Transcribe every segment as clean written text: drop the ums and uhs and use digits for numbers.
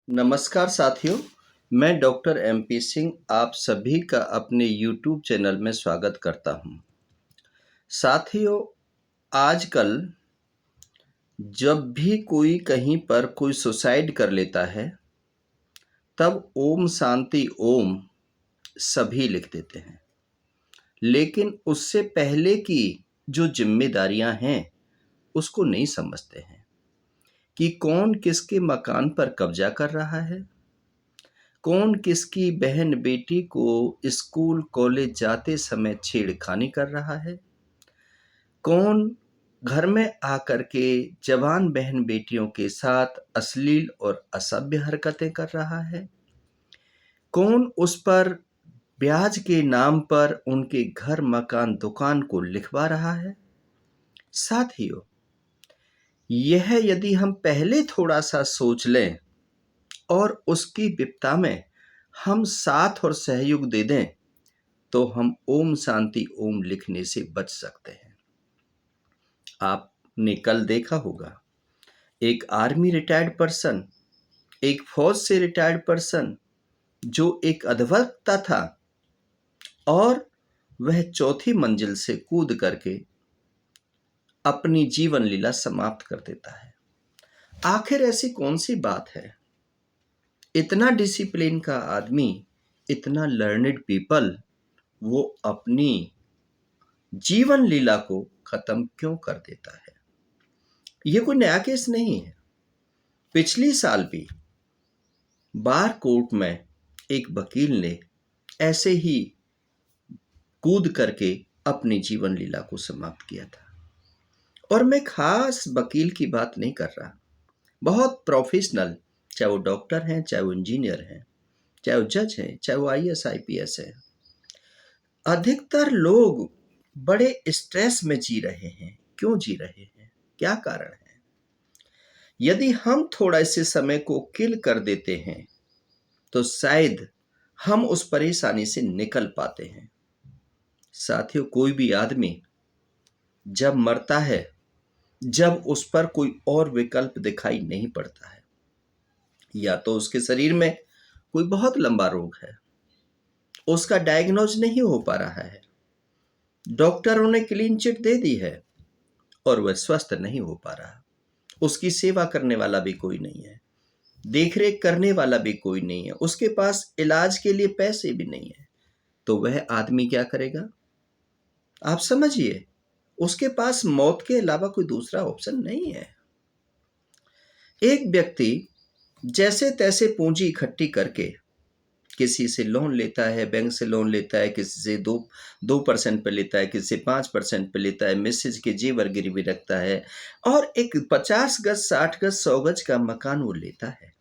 नमस्कार साथियों, मैं डॉक्टर एमपी सिंह आप सभी का अपने यूट्यूब चैनल में स्वागत करता हूं। साथियों, आजकल जब भी कोई कहीं पर कोई सुसाइड कर लेता है, तब ओम शांति ओम सभी लिख देते हैं। लेकिन उससे पहले की जो जिम्मेदारियां हैं, उसको नहीं समझते हैं कि कौन किसके मकान पर कब्जा कर रहा है, कौन किसकी बहन बेटी को स्कूल कॉलेज जाते समय छेड़खानी कर रहा है, कौन घर में आकर के जवान बहन बेटियों के साथ अश्लील और असभ्य हरकतें कर रहा है, कौन उस पर ब्याज के नाम पर उनके घर मकान दुकान को लिखवा रहा है। साथियों, यह यदि हम पहले थोड़ा सा सोच लें और उसकी विपदा में हम साथ और सहयोग दे दें, तो हम ओम शांति ओम लिखने से बच सकते हैं। आपने कल देखा होगा, एक आर्मी रिटायर्ड पर्सन, एक फौज से रिटायर्ड पर्सन जो एक अधिवक्ता था और वह चौथी मंजिल से कूद करके अपनी जीवन लीला समाप्त कर देता है। आखिर ऐसी कौन सी बात है? इतना डिसिप्लिन का आदमी, इतना लर्नेड पीपल, वो अपनी जीवन लीला को खत्म क्यों कर देता है? ये कोई नया केस नहीं है। पिछली साल भी बार कोर्ट में एक वकील ने ऐसे ही कूद करके अपनी जीवन लीला को समाप्त किया था। और मैं खास वकील की बात नहीं कर रहा, बहुत प्रोफेशनल, चाहे वो डॉक्टर हैं, चाहे वो इंजीनियर हैं, चाहे वो जज हैं, चाहे वो आईएएस आईपीएस है। अधिकतर लोग बड़े स्ट्रेस में जी रहे हैं। क्यों जी रहे हैं? क्या कारण है? यदि हम थोड़ा इस समय को किल कर देते हैं, तो शायद हम उस परेशानी से निकल पाते हैं। साथियों, कोई भी आदमी जब मरता है, जब उस पर कोई और विकल्प दिखाई नहीं पड़ता है, या तो उसके शरीर में कोई बहुत लंबा रोग है, उसका डायग्नोज नहीं हो पा रहा है, डॉक्टरों ने क्लीन चिट दे दी है और वह स्वस्थ नहीं हो पा रहा, उसकी सेवा करने वाला भी कोई नहीं है, देखरेख करने वाला भी कोई नहीं है, उसके पास इलाज के लिए पैसे भी नहीं है, तो वह आदमी क्या करेगा? आप समझिए, उसके पास मौत के अलावा कोई दूसरा ऑप्शन नहीं है। एक व्यक्ति जैसे तैसे पूंजी इकट्ठी करके किसी से लोन लेता है, बैंक से लोन लेता है, किसी से 2% पे लेता है, किसी से 5% पे लेता है, मिसेज के जेवर गिरवी रखता है और एक 50 गज, 60 गज, 100 गज का मकान वो लेता है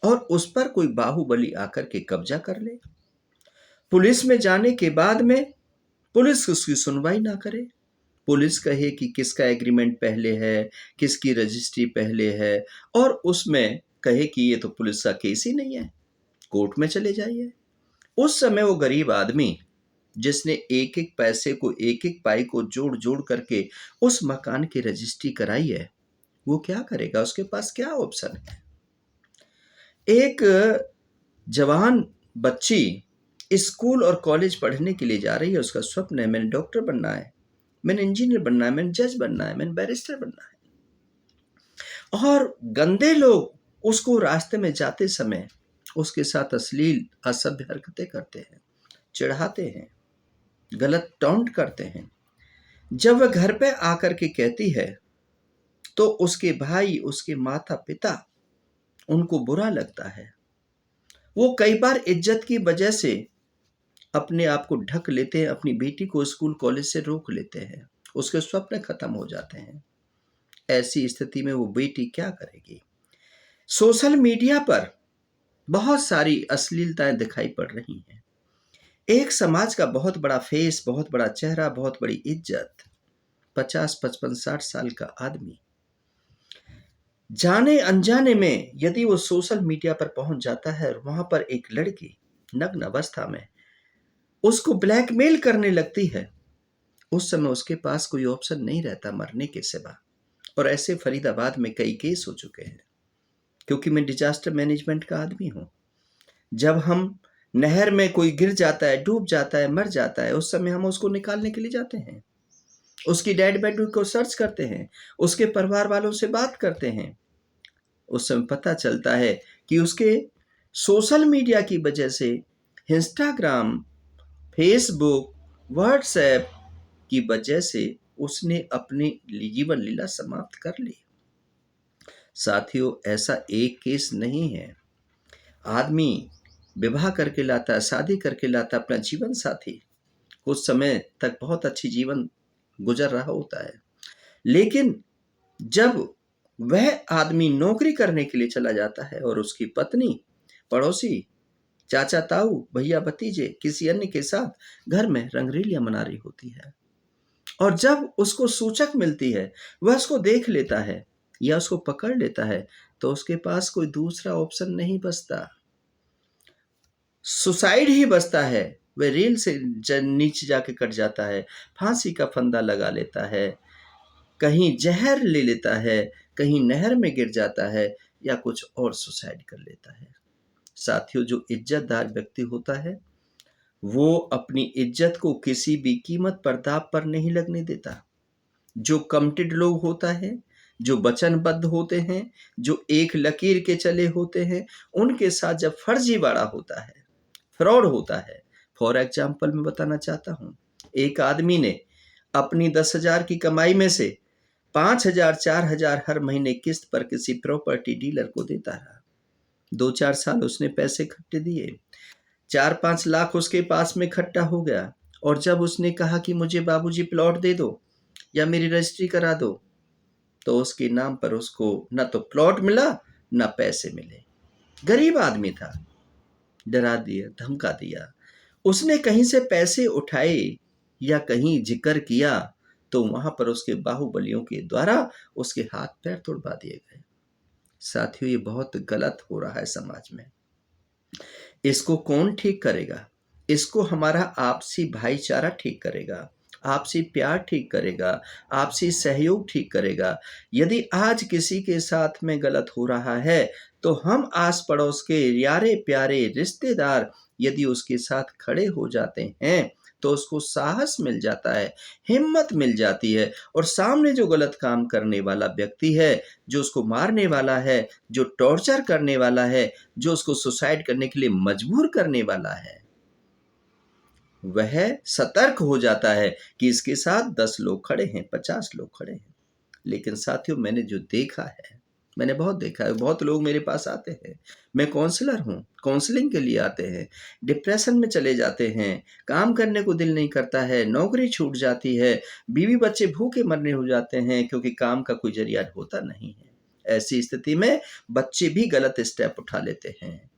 और उस पर कोई बाहुबली आकर के कब्जा कर ले। पुलिस में जाने के बाद में पुलिस उसकी सुनवाई ना करे, पुलिस कहे कि किसका एग्रीमेंट पहले है, किसकी रजिस्ट्री पहले है, और उसमें कहे कि ये तो पुलिस का केस ही नहीं है, कोर्ट में चले जाइए। उस समय वो गरीब आदमी जिसने एक एक पैसे को, एक एक पाई को जोड़ जोड़ करके उस मकान की रजिस्ट्री कराई है, वो क्या करेगा? उसके पास क्या ऑप्शन है? एक जवान बच्ची स्कूल और कॉलेज पढ़ने के लिए जा रही है, उसका स्वप्न है मैंने डॉक्टर बनना है, मैंने इंजीनियर बनना है, मैंने जज बनना है, मैंने बैरिस्टर बनना है, और गंदे लोग उसको रास्ते में जाते समय उसके साथ अश्लील असभ्य हरकतें करते हैं, चिढ़ाते हैं, गलत टॉन्ट करते हैं। जब वह घर पे आकर के कहती है, तो उसके भाई, उसके माता पिता, उनको बुरा लगता है। वो कई बार इज्जत की वजह से अपने आप को ढक लेते हैं, अपनी बेटी को स्कूल कॉलेज से रोक लेते हैं, उसके स्वप्न खत्म हो जाते हैं। ऐसी स्थिति में वो बेटी क्या करेगी? सोशल मीडिया पर बहुत सारी अश्लीलताएं दिखाई पड़ रही हैं। एक समाज का बहुत बड़ा फेस, बहुत बड़ा चेहरा, बहुत बड़ी इज्जत, 50, 55, 60 साल का आदमी, जाने अनजाने में यदि वो सोशल मीडिया पर पहुंच जाता है और वहां पर एक लड़की नग्न अवस्था में उसको ब्लैकमेल करने लगती है, उस समय उसके पास कोई ऑप्शन नहीं रहता मरने के सिवा। और ऐसे फरीदाबाद में कई केस हो चुके हैं, क्योंकि मैं डिजास्टर मैनेजमेंट का आदमी हूँ। जब हम नहर में कोई गिर जाता है, डूब जाता है, मर जाता है, उस समय हम उसको निकालने के लिए जाते हैं, उसकी डेड बॉडी को सर्च करते हैं, उसके परिवार वालों से बात करते हैं। उस समय पता चलता है कि उसके सोशल मीडिया की वजह से, इंस्टाग्राम, फेसबुक, व्हाट्सएप की वजह से उसने अपनी जीवन लीला समाप्त कर ली। साथियों, ऐसा एक केस नहीं है। आदमी विवाह करके लाता है, शादी करके लाता है अपना जीवन साथी, कुछ समय तक बहुत अच्छी जीवन गुजर रहा होता है, लेकिन जब वह आदमी नौकरी करने के लिए चला जाता है और उसकी पत्नी, पड़ोसी, चाचा ताऊ, भैया भतीजे किसी अन्य के साथ घर में रंगरेलियां मना रही होती है, और जब उसको सूचक मिलती है, वह उसको देख लेता है या उसको पकड़ लेता है, तो उसके पास कोई दूसरा ऑप्शन नहीं बचता, सुसाइड ही बचता है। वह रेल से नीचे जाके कट जाता है, फांसी का फंदा लगा लेता है, कहीं जहर ले लेता है, कहीं नहर में गिर जाता है, या कुछ और सुसाइड कर लेता है। साथियों, जो इज्जतदार व्यक्ति होता है वो अपनी इज्जत को किसी भी कीमत पर दांव पर नहीं लगने देता। जो कमिटेड लोग होता है, जो वचनबद्ध होते हैं, जो एक लकीर के चले होते हैं, उनके साथ जब फर्जीवाड़ा होता है, फ्रॉड होता है, फॉर एग्जाम्पल मैं बताना चाहता हूँ, एक आदमी ने अपनी 10,000 की कमाई में से 5,000, 4,000 हर महीने किस्त पर किसी प्रॉपर्टी डीलर को देता रहा। 2-4 साल उसने पैसे इकट्ठे दिए, 4-5 लाख उसके पास में इकट्ठा हो गया, और जब उसने कहा कि मुझे बाबूजी प्लॉट दे दो या मेरी रजिस्ट्री करा दो, तो उसके नाम पर उसको न तो प्लॉट मिला न पैसे मिले। गरीब आदमी था, डरा दिया, धमका दिया। उसने कहीं से पैसे उठाए या कहीं जिक्र किया तो वहां पर उसके बाहुबलियों के द्वारा उसके हाथ पैर तोड़वा दिए गए। साथियों, ये बहुत गलत हो रहा है समाज में। इसको कौन ठीक करेगा? इसको हमारा आपसी भाईचारा ठीक करेगा, आपसी प्यार ठीक करेगा, आपसी सहयोग ठीक करेगा। यदि आज किसी के साथ में गलत हो रहा है तो हम आस पड़ोस के यारे प्यारे रिश्तेदार यदि उसके साथ खड़े हो जाते हैं तो उसको साहस मिल जाता है, हिम्मत मिल जाती है, और सामने जो गलत काम करने वाला व्यक्ति है, जो उसको मारने वाला है, जो टॉर्चर करने वाला है, जो उसको सुसाइड करने के लिए मजबूर करने वाला है, वह सतर्क हो जाता है कि इसके साथ 10 लोग खड़े हैं, 50 लोग खड़े हैं। लेकिन साथियों, मैंने जो देखा है, मैंने बहुत देखा है, बहुत लोग मेरे पास आते हैं, मैं काउंसलर हूँ, काउंसलिंग के लिए आते हैं, डिप्रेशन में चले जाते हैं, काम करने को दिल नहीं करता है, नौकरी छूट जाती है, बीवी बच्चे भूखे मरने हो जाते हैं क्योंकि काम का कोई जरिया होता नहीं है। ऐसी स्थिति में बच्चे भी गलत स्टेप उठा लेते हैं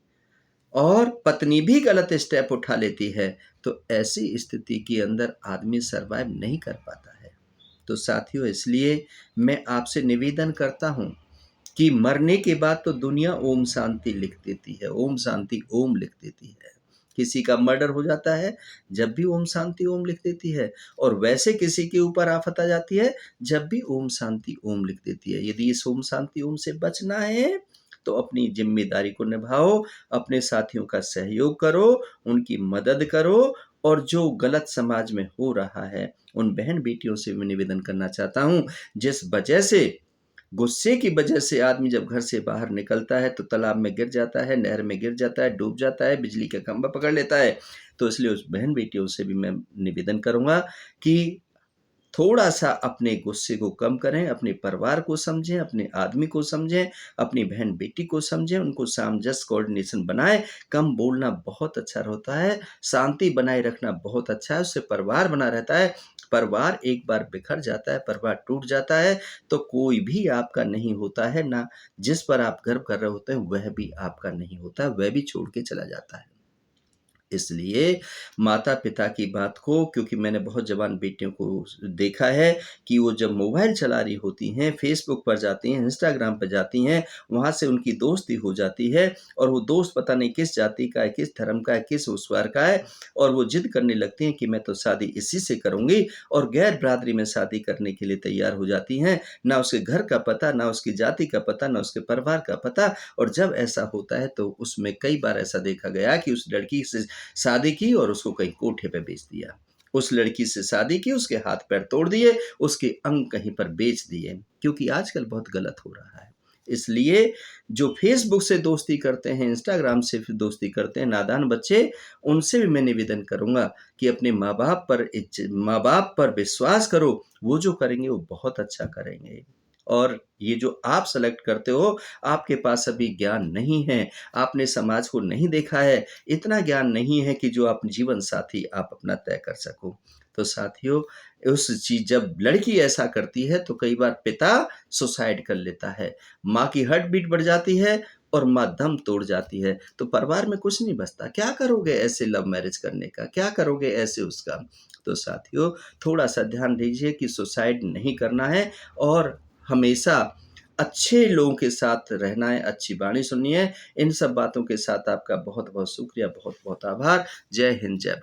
और पत्नी भी गलत स्टेप उठा लेती है, तो ऐसी स्थिति के अंदर आदमी सरवाइव नहीं कर पाता है। तो साथियों, इसलिए मैं आपसे निवेदन करता हूँ कि मरने के बाद तो दुनिया ओम शांति लिख देती है, ओम शांति ओम लिख देती है। किसी का मर्डर हो जाता है जब भी ओम शांति ओम लिख देती है, और वैसे किसी के ऊपर आफत आ जाती है जब भी ओम शांति ओम लिख देती है। यदि इस ओम शांति ओम से बचना है तो अपनी जिम्मेदारी को निभाओ, अपने साथियों का सहयोग करो, उनकी मदद करो, और जो गलत समाज में हो रहा है उन बहन बेटियों से मैं निवेदन करना चाहता हूँ, जिस वजह से, गुस्से की वजह से आदमी जब घर से बाहर निकलता है तो तालाब में गिर जाता है, नहर में गिर जाता है, डूब जाता है, बिजली का खंभा पकड़ लेता है। तो इसलिए उस बहन बेटियों से भी मैं निवेदन करूंगा कि थोड़ा-सा अपने गुस्से को कम करें, अपने परिवार को समझें, अपने आदमी को समझें, अपनी बहन-बेटी को समझें, उनको सामंजस्य कोऑर्डिनेशन बनाएँ। कम बोलना बहुत अच्छा होता है, शांति बनाए रखना बहुत अच्छा है, उससे परिवार बना रहता है। परिवार एक बार बिखर जाता है, परिवार टूट जाता है, तो कोई भी आपका नहीं होता है, ना जिस पर आप गर्व कर रहे होते हैं, वह भी आपका नहीं होता है, वह भी छोड़ के चला जाता है। इसलिए माता-पिता की बात को, क्योंकि मैंने बहुत जवान बेटियों को देखा है कि वो जब मोबाइल चला रही होती हैं, फ़ेसबुक पर जाती हैं, इंस्टाग्राम पे जाती हैं, वहाँ से उनकी दोस्ती हो जाती है और वो दोस्त पता नहीं किस जाति का है, किस धर्म का है, किस ऊँसवार का है और वो ज़िद करने लगती हैं कि मैं तो शादी इसी से करूँगी और गैर बिरादरी में शादी करने के लिए तैयार हो जाती हैं। ना उसके घर का पता, ना उसकी जाति का पता, ना उसके परिवार का पता और जब ऐसा होता है तो उसमें कई बार ऐसा देखा गया कि उस लड़की से शादी की और उसको कहीं कोठे पे बेच दिया। उस लड़की से शादी की, उसके हाथ-पैर तोड़ दिए, उसके अंग कहीं पर बेच दिए, क्योंकि आजकल बहुत गलत हो रहा है। इसलिए जो फ़ेसबुक से दोस्ती करते हैं, इंस्टाग्राम से फ़िर दोस्ती करते हैं नादान बच्चे, उनसे भी मैं निवेदन करूँगा कि अपने माँ-बाप पर विश्वास करो, वो जो करेंगे वो बहुत अच्छा करेंगे। और ये जो आप सेलेक्ट करते हो, आपके पास अभी ज्ञान नहीं है, आपने समाज को नहीं देखा है, इतना ज्ञान नहीं है कि जो आप जीवन साथी आप अपना तय कर सको। तो साथियों, उस चीज़ जब लड़की ऐसा करती है तो कई बार पिता सुसाइड कर लेता है, माँ की हार्ट बीट बढ़ जाती है और माँ दम तोड़ जाती है, तो परिवार में कुछ नहीं बचता। क्या करोगे ऐसे लव मैरिज करने का? क्या करोगे ऐसे उसका? तो साथियों, थोड़ा-सा ध्यान दीजिए कि सुसाइड नहीं करना है और हमेशा अच्छे लोगों के साथ रहना है, अच्छी वाणी सुननी है। इन सब बातों के साथ आपका बहुत-बहुत शुक्रिया, बहुत-बहुत आभार। जय हिंद, जय भारत।